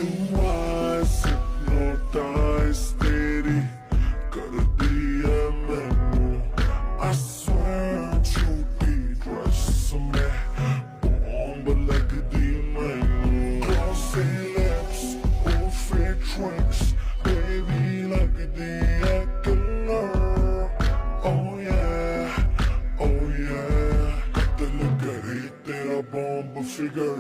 blue eyes hypnotize तेरी कर दिया मैनू I swear झूठी ड्रेस में बॉम्ब लगदी मैनू glossy lips और fake drinks baby लगदी है killer oh yeah कत्ल करे तेरा बॉम्ब फिगर